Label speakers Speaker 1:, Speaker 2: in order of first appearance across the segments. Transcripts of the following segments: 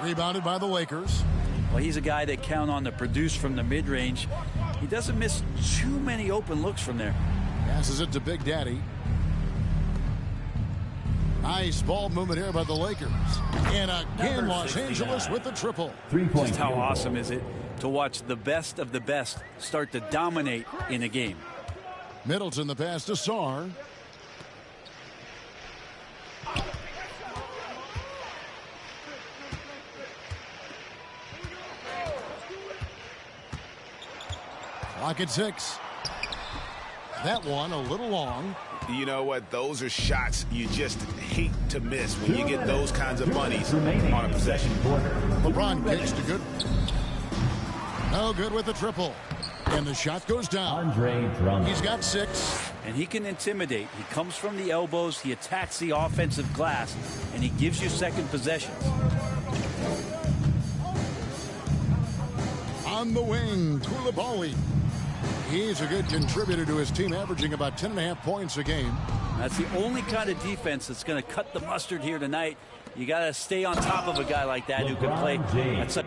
Speaker 1: Rebounded by the Lakers.
Speaker 2: Well, he's a guy that count on to produce from the mid-range. He doesn't miss too many open looks from there.
Speaker 1: Passes it to Big Daddy. Nice ball movement here by the Lakers. And again, Los Angeles with the triple.
Speaker 2: Just how awesome is it to watch the best of the best start to dominate in a game.
Speaker 1: Middleton the pass to Sarr. Clock at 6. That one a little long.
Speaker 3: You know what? Those are shots you just hate to miss when you get those kinds of bunnies on a possession.
Speaker 1: LeBron kicks to good. No good with the triple. And the shot goes down. He's got 6.
Speaker 2: And he can intimidate. He comes from the elbows. He attacks the offensive glass. And he gives you second possessions.
Speaker 1: On the wing, Koulibaly. He's a good contributor to his team, averaging about 10.5 points a game.
Speaker 2: That's the only kind of defense that's going to cut the mustard here tonight. You got to stay on top of a guy like that who can play. That's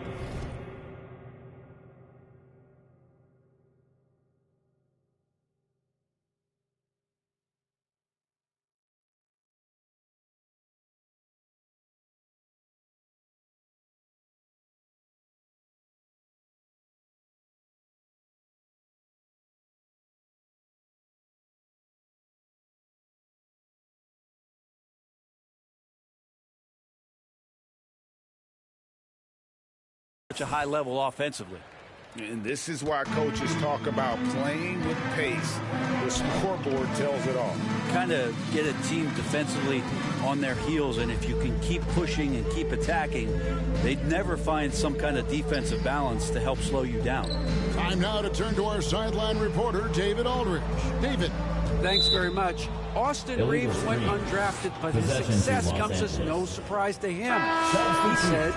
Speaker 2: such a high level offensively.
Speaker 3: And this is why coaches talk about playing with pace. The scoreboard tells it all.
Speaker 2: Kind of get a team defensively on their heels, and if you can keep pushing and keep attacking, they'd never find some kind of defensive balance to help slow you down.
Speaker 1: Time now to turn to our sideline reporter, David Aldridge. David.
Speaker 4: Thanks very much. Austin Reeves went undrafted, but his success comes as no surprise to him. He said,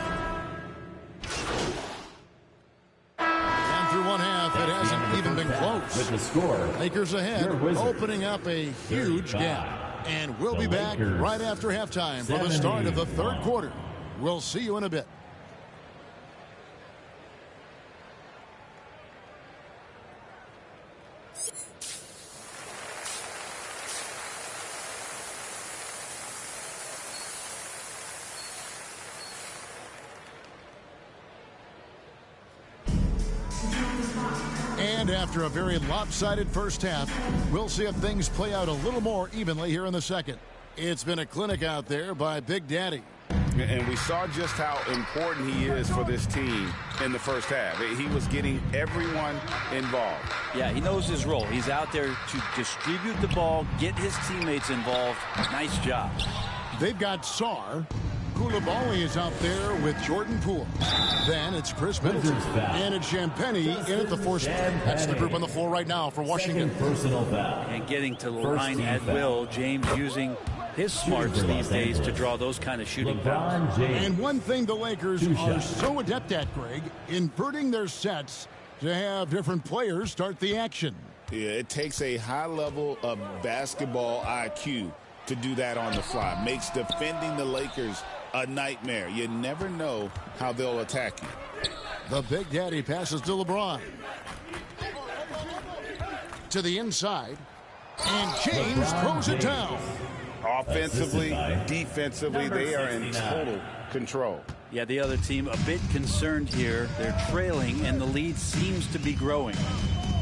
Speaker 1: through one half, it hasn't even been close.
Speaker 5: With the score,
Speaker 1: Lakers ahead, opening up a huge gap. And we'll be back right after halftime for the start of the third quarter. We'll see you in a bit. And after a very lopsided first half, we'll see if things play out a little more evenly here in the second. It's been a clinic out there by Big Daddy.
Speaker 3: And we saw just how important he is for this team in the first half. He was getting everyone involved.
Speaker 2: Yeah, he knows his role. He's out there to distribute the ball, get his teammates involved. Nice job.
Speaker 1: They've got Sarr. Koulibaly is out there with Jordan Poole. Then it's Chris Middleton. And it's Champagnie in at the force. That's the group on the floor right now for Washington.
Speaker 2: And getting to the line at will. James using his smarts these days to draw those kind of shooting fouls.
Speaker 1: And one thing the Lakers are so adept at, Greg, inverting their sets to have different players start the action.
Speaker 3: Yeah, it takes a high level of basketball IQ to do that on the fly. Makes defending the Lakers a nightmare. You never know how they'll attack you.
Speaker 1: The Big Daddy passes to LeBron. To the inside. And James throws it down.
Speaker 3: Offensively, defensively, they are in total control.
Speaker 2: Yeah, the other team a bit concerned here. They're trailing, and the lead seems to be growing.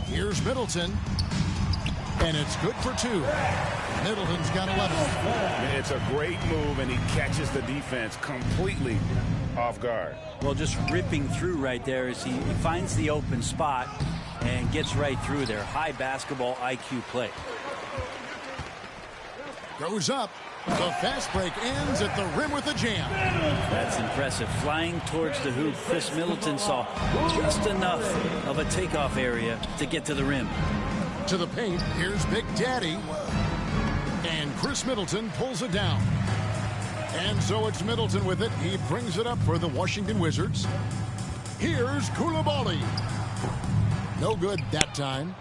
Speaker 1: Here's Middleton. And it's good for 2. Middleton's got 11.
Speaker 3: It's a great move, and he catches the defense completely off guard.
Speaker 2: Well, just ripping through right there as he finds the open spot and gets right through there. High basketball IQ play.
Speaker 1: Goes up. The fast break ends at the rim with a jam.
Speaker 2: That's impressive. Flying towards the hoop, Chris Middleton saw just enough of a takeoff area to get to the rim.
Speaker 1: To the paint, here's Big Daddy. And Chris Middleton pulls it down. And so it's Middleton with it. He brings it up for the Washington Wizards. Here's Koulibaly. No good that time.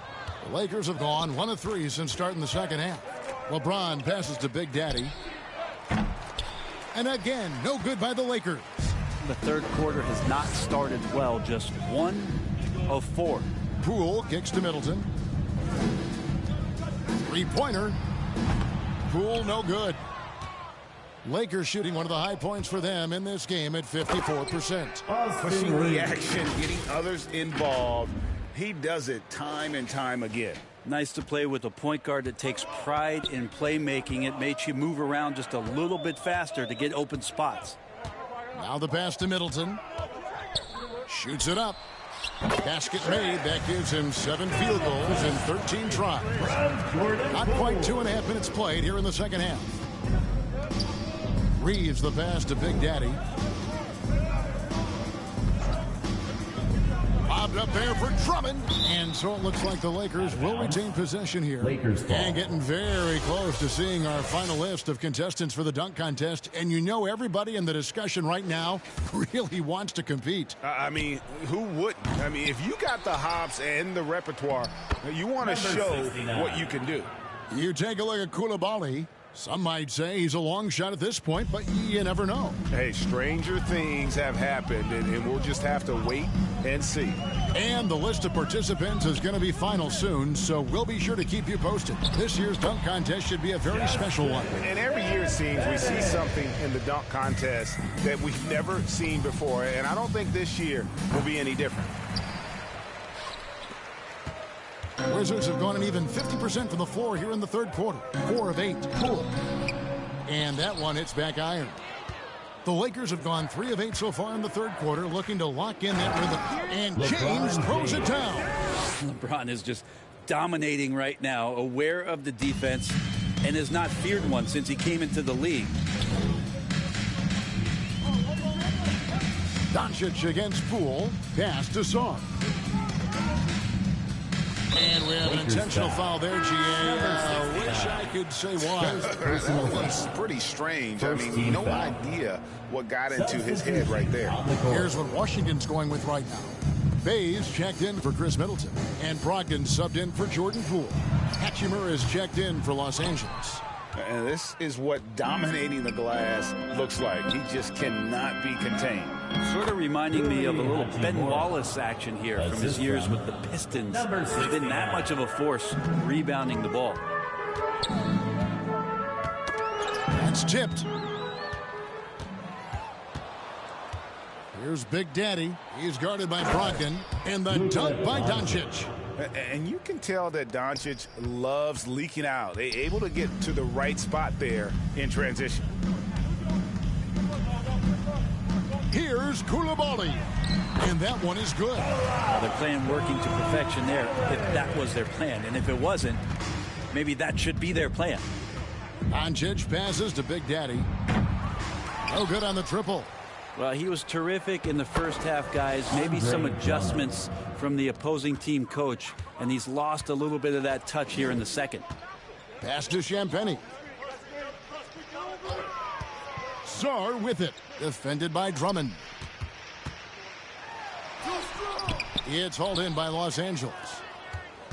Speaker 1: The Lakers have gone 1 of 3 since starting the second half. LeBron passes to Big Daddy. And again, no good by the Lakers.
Speaker 2: The third quarter has not started well, just 1 of 4.
Speaker 1: Poole kicks to Middleton. Three-pointer. Poole no good. Lakers shooting one of the high points for them in this game at 54%.
Speaker 3: Pushing the action, getting others involved. He does it time and time again.
Speaker 2: Nice to play with a point guard that takes pride in playmaking. It makes you move around just a little bit faster to get open spots.
Speaker 1: Now the pass to Middleton. Shoots it up. Basket made. That gives him 7 field goals in 13 tries. Not quite 2.5 minutes played here in the second half. Reeves the pass to Big Daddy. Bobbed up there for Drummond. And so it looks like the Lakers will retain possession here.
Speaker 5: Lakers ball.
Speaker 1: And getting very close to seeing our final list of contestants for the dunk contest. And you know everybody in the discussion right now really wants to compete.
Speaker 3: I mean, who wouldn't? I mean, if you got the hops and the repertoire, you want to show
Speaker 5: 69.
Speaker 3: what you can do.
Speaker 1: You take a look at Coulibaly. Some might say he's a long shot at this point, but you never know.
Speaker 3: Hey, stranger things have happened, and we'll just have to wait and see.
Speaker 1: And the list of participants is going to be final soon, so we'll be sure to keep you posted. This year's dunk contest should be a very special one.
Speaker 3: And every year it seems we see something in the dunk contest that we've never seen before, and I don't think this year will be any different.
Speaker 1: Wizards have gone an even 50% from the floor here in the third quarter. 4 of 8. Poole. And that one hits back iron. The Lakers have gone 3 of 8 so far in the third quarter, looking to lock in that rhythm. And James throws it down.
Speaker 2: LeBron is just dominating right now, aware of the defense, and has not feared one since he came into the league.
Speaker 1: Doncic against Poole. Pass to Song. And we have an intentional foul there, GA. I wish I could say why.
Speaker 3: That was pretty strange. I mean, no idea what got into his head right there.
Speaker 1: Here's what Washington's going with right now. Bays checked in for Chris Middleton. And Brogdon subbed in for Jordan Poole. Hachimura is checked in for Los Angeles.
Speaker 3: And this is what dominating the glass looks like. He just cannot be contained.
Speaker 2: Sort of reminding me of a little Ben Wallace action here from his years with the Pistons. He's been that much of a force rebounding the ball.
Speaker 1: That's tipped. Here's Big Daddy. He's guarded by Brogdon. And the dunk by Doncic.
Speaker 3: And you can tell that Doncic loves leaking out. They're able to get to the right spot there in transition.
Speaker 1: Here's Coulibaly. And that one is good.
Speaker 2: They're playing working to perfection there, if that was their plan. And if it wasn't, maybe that should be their plan.
Speaker 1: Doncic passes to Big Daddy. No good on the triple.
Speaker 2: Well, he was terrific in the first half, guys. Maybe some adjustments from the opposing team coach, and he's lost a little bit of that touch here in the second.
Speaker 1: Pass to Champagny. Sarr with it. Defended by Drummond. It's hauled in by Los Angeles.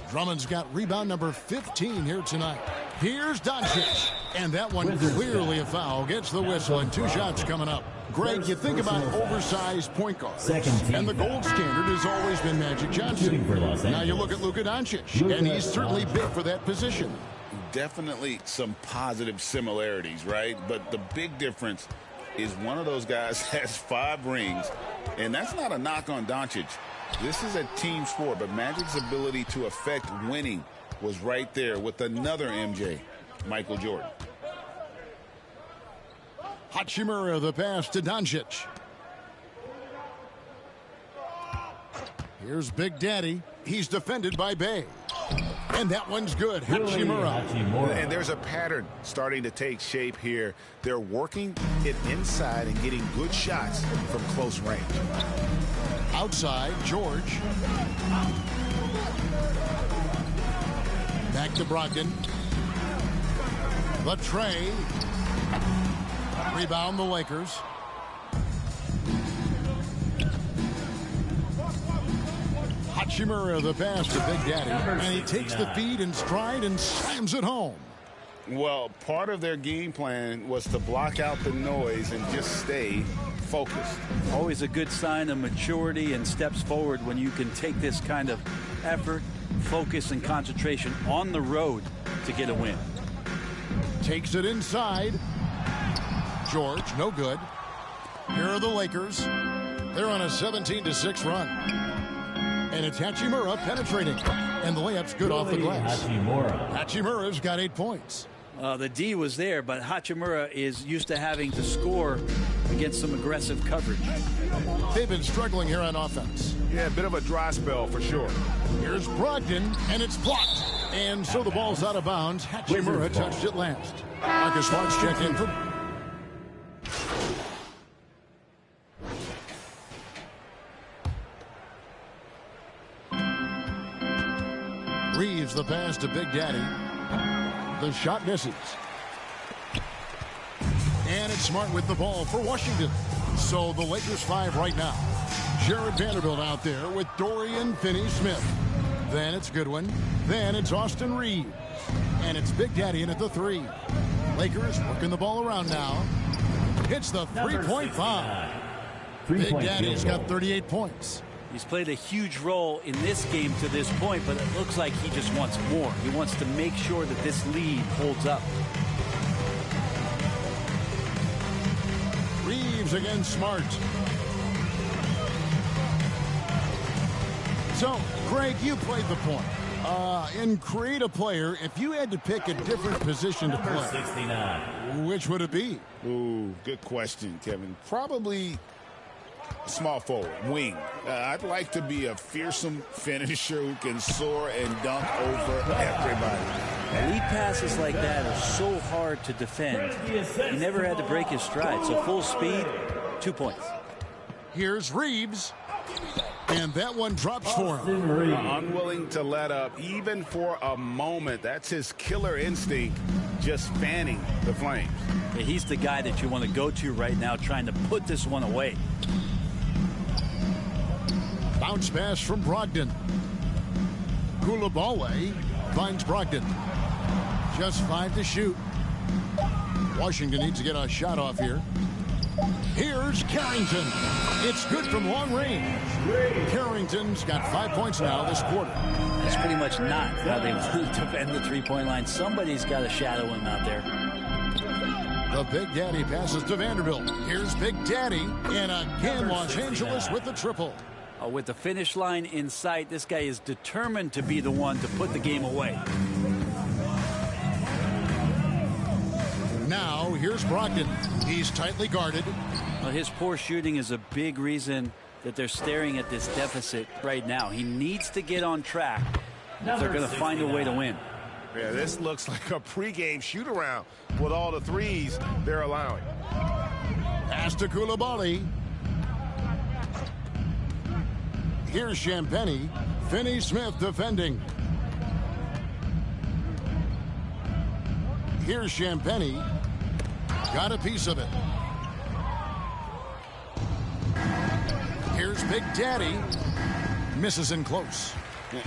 Speaker 1: Drummond's got rebound number 15 here tonight. Here's Doncic. And that one clearly a foul. Gets the whistle and 2 shots coming up. Greg, you think about oversized point guards. And the gold standard has always been Magic Johnson. Now you look at Luka Doncic, and he's certainly big for that position.
Speaker 3: Definitely some positive similarities, right? But the big difference is one of those guys has 5 rings, and that's not a knock on Doncic. This is a team sport, but Magic's ability to affect winning was right there with another MJ, Michael Jordan.
Speaker 1: Hachimura the pass to Doncic. Here's Big Daddy. He's defended by Bay. And that one's good. Hachimura.
Speaker 3: And there's a pattern starting to take shape here. They're working it inside and getting good shots from close range.
Speaker 1: Outside, George. Back to Brogdon. The tray. Rebound the Lakers. Hachimura the pass to Big Daddy. And he takes the feed in stride and slams it home.
Speaker 3: Well, part of their game plan was to block out the noise and just stay focused.
Speaker 2: Always a good sign of maturity and steps forward when you can take this kind of effort, focus, and concentration on the road to get a win.
Speaker 1: Takes it inside. George, no good. Here are the Lakers. They're on a 17-6 run. And it's Hachimura penetrating. And the layup's good off the glass. Hachimura's got 8 points.
Speaker 2: The D was there, but Hachimura is used to having to score against some aggressive coverage.
Speaker 1: They've been struggling here on offense.
Speaker 5: Yeah, a bit of a dry spell for sure.
Speaker 1: Here's Brogdon, and it's blocked. And so the ball's out of bounds. Hachimura touched it last. Marcus Smart's checked in for... Reeves the pass to Big Daddy. The shot misses. And it's Smart with the ball for Washington. So the Lakers 5 right now. Jared Vanderbilt out there with Dorian Finney-Smith. Then it's Goodwin. Then it's Austin Reeves. And it's Big Daddy in at the 3. Lakers working the ball around now. Hits the three-point bomb. Big Daddy's got 38 points.
Speaker 2: He's played a huge role in this game to this point, but it looks like he just wants more. He wants to make sure that this lead holds up.
Speaker 1: Reeves against Smart. So, Greg, you played the point. In Create a Player, if you had to pick a different position to play, 69. Which would it be?
Speaker 3: Ooh, good question, Kevin. Probably small forward, wing. I'd like to be a fearsome finisher who can soar and dunk over everybody.
Speaker 2: Lead passes like that are so hard to defend. He never had to break his stride, so full speed, 2 points.
Speaker 1: Here's Reeves. And that one drops for him.
Speaker 3: Unwilling to let up, even for a moment. That's his killer instinct, just fanning the flames.
Speaker 2: Yeah, he's the guy that you want to go to right now, trying to put this one away.
Speaker 1: Bounce pass from Brogdon. Coulibaly finds Brogdon. Just 5 to shoot. Washington needs to get a shot off here. Here's Carrington. It's good from long range. Carrington's got 5 points now this quarter.
Speaker 2: That's pretty much not how they want to defend the three-point line. Somebody's got to shadow him out there.
Speaker 1: The Big Daddy passes to Vanderbilt. Here's Big Daddy. And again, Los Angeles with the triple.
Speaker 2: With the finish line in sight, this guy is determined to be the one to put the game away.
Speaker 1: Now, here's Brogdon. He's tightly guarded.
Speaker 2: Well, his poor shooting is a big reason that they're staring at this deficit right now. He needs to get on track if they're going to find a way to win.
Speaker 5: Yeah, this looks like a pregame shoot-around with all the threes they're allowing.
Speaker 1: Pass to Coulibaly. Here's Champagnie. Finney-Smith defending. Here's Champagnie. Got a piece of it. Here's Big Daddy. Misses in close.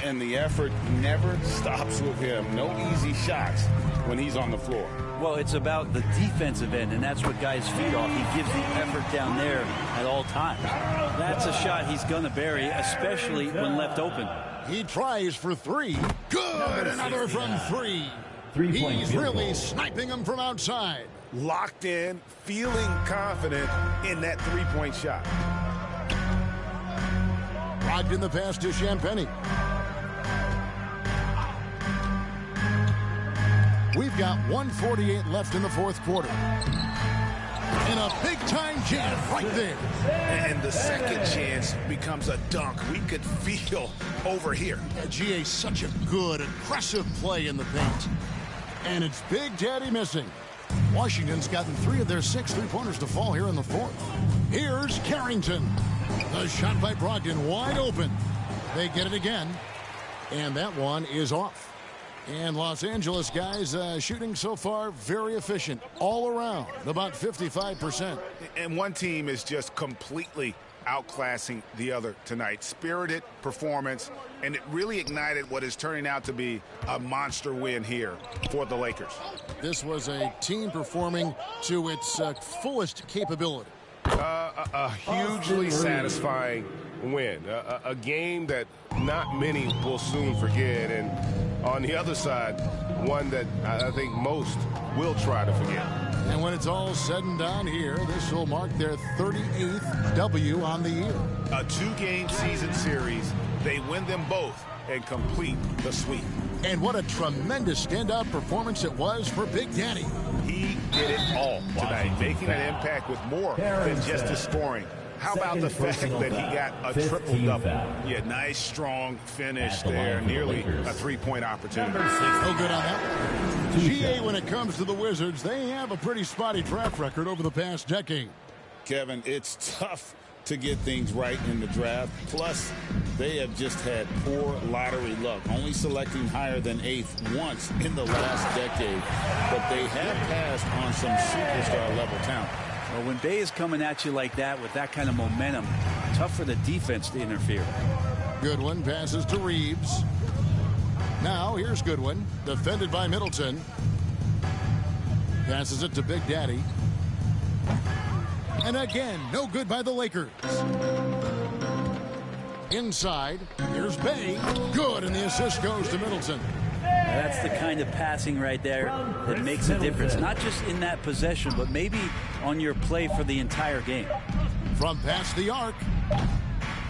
Speaker 3: And the effort never stops with him. No easy shots when he's on the floor.
Speaker 2: Well, it's about the defensive end, and that's what guys feed off. He gives the effort down there at all times. That's a shot he's going to bury, especially when left open.
Speaker 1: He tries for 3. Good! Another from 3. He's really sniping them from outside.
Speaker 5: Locked in, feeling confident in that three-point shot.
Speaker 1: Brogdon the pass to Champagnie. We've got 1:48 left in the fourth quarter. And a big-time jam right there.
Speaker 5: And the second chance becomes a dunk. We could feel over here.
Speaker 1: GA, such a good, aggressive play in the paint. And it's Big Daddy missing. Washington's gotten 3 of their 6 three-pointers to fall here in the fourth. Here's Carrington. The shot by Brogdon wide open. They get it again. And that one is off. And Los Angeles guys shooting so far very efficient all around, about 55%.
Speaker 5: And one team is just completely outclassing the other tonight. Spirited performance, and it really ignited what is turning out to be a monster win here for the Lakers.
Speaker 1: This was a team performing to its fullest capability.
Speaker 6: A hugely satisfying win. A game that not many will soon forget. And on the other side, one that I think most will try to forget.
Speaker 1: And when it's all said and done here, this will mark their 38th W on the year.
Speaker 5: A 2-game season series. They win them both and complete the sweep.
Speaker 1: And what a tremendous standout performance it was for Big Daddy.
Speaker 5: He did it all tonight, making an impact with more than just his scoring. How about the fact that he got a triple-double? Yeah, nice, strong finish there. Nearly a 3-point opportunity.
Speaker 1: No good on that one. GA, when it comes to the Wizards, they have a pretty spotty track record over the past decade.
Speaker 3: Kevin, it's tough to get things right in the draft. Plus, they have just had poor lottery luck, only selecting higher than 8th once in the last decade. But they have passed on some superstar-level talent.
Speaker 2: Well, when Bay is coming at you like that with that kind of momentum, tough for the defense to interfere.
Speaker 1: Goodwin passes to Reeves. Now here's Goodwin, defended by Middleton. Passes it to Big Daddy. And again, no good by the Lakers. Inside, here's Bay. Good, and the assist goes to Middleton.
Speaker 2: That's the kind of passing right there that makes a difference, not just in that possession, but maybe on your play for the entire game.
Speaker 1: From past the arc.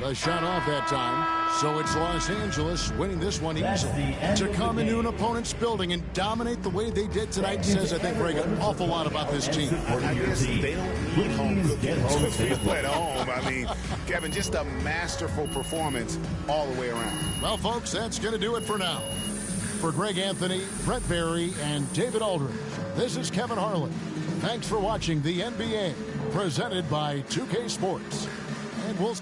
Speaker 1: The shot off that time. So it's Los Angeles winning this one easily. To come into an opponent's building and dominate the way they did tonight says, I think, Greg, an awful lot about this team.
Speaker 5: I guess they don't need home cooking to feel at home. I mean, Kevin, just a masterful performance all the way around.
Speaker 1: Well, folks, that's going to do it for now. For Greg Anthony, Brett Barry, and David Aldridge, this is Kevin Harlan. Thanks for watching the NBA, presented by 2K Sports. And we'll